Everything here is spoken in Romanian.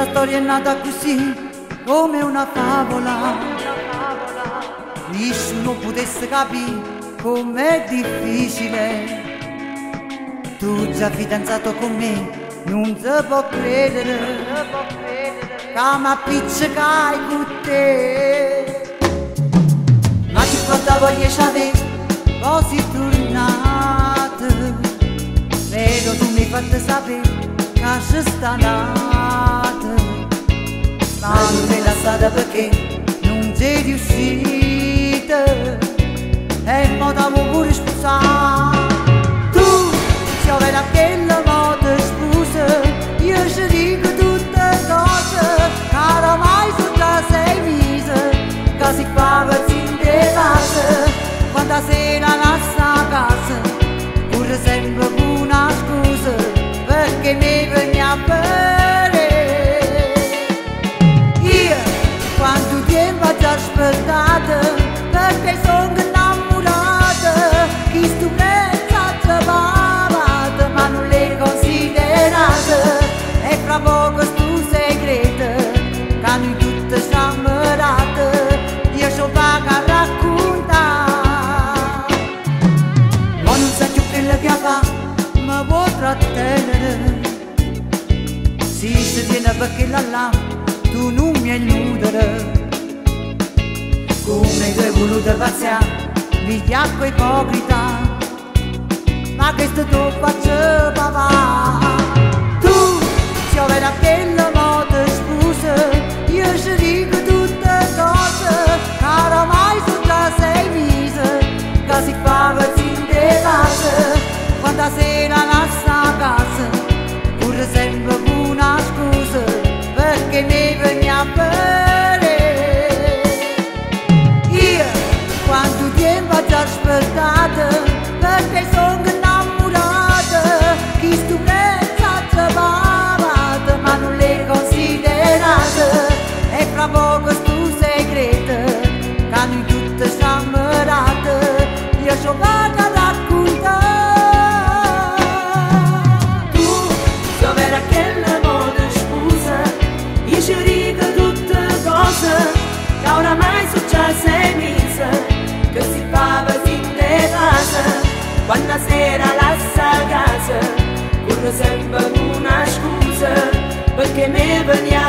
Questa storia è nata così, come una favola. Nessuno potesse capire com'è difficile. Tu già fidanzato con me, non si può credere che mi appiccicai con te. Ma che quanta voglia c'avevi, così tornata. Vedo tu mi hai fatto sapere che ci sta nata. Ma non sei lasciata perché non sei riuscita. E mo t'avevo pure sposato. Tu se avrai quella moda sposa, io ci dico tutte cose che oramai sono già 6 mesi che si fa in te casa. Quando sera lascia a casa pure sempre una scusa perché mi vieni a bere. Io quanto tempo ti ho aspettato perché sono innamorata. Chi stu messaggio parlato ma non l'hai considerato. E fra poco stu segreto che noi tutte siamo rate. Io ci vago a raccontare, ma non sai più quello che fa, ma può trattenere. Si ci tiene perché là tu non mi illudere. Come tu hai voluto passare, vigliacco ipocrita, ma questo tu faccio papà. Tu se avrai quella moda sposa, io ci dico tutte cose che oramai sono già 6 mesi che si fa in te casa. Quando sera lascia a casa pure sempre una scusa perché mi vieni a bere. Io quanto tempo ti ho aspettato perché sono innamorata. Chi stu messaggio parlato ma non l'hai considerato. E fra poco stu segreto che noi tutte siamo rate. Io ci vado a raccontare. Tu se avrai quella moda sposa, io ci dico tutte cose che oramai sono già 6 mesi che si fa in te casa. Quando sera lascia a casa pure sempre una scusa perché mi vieni a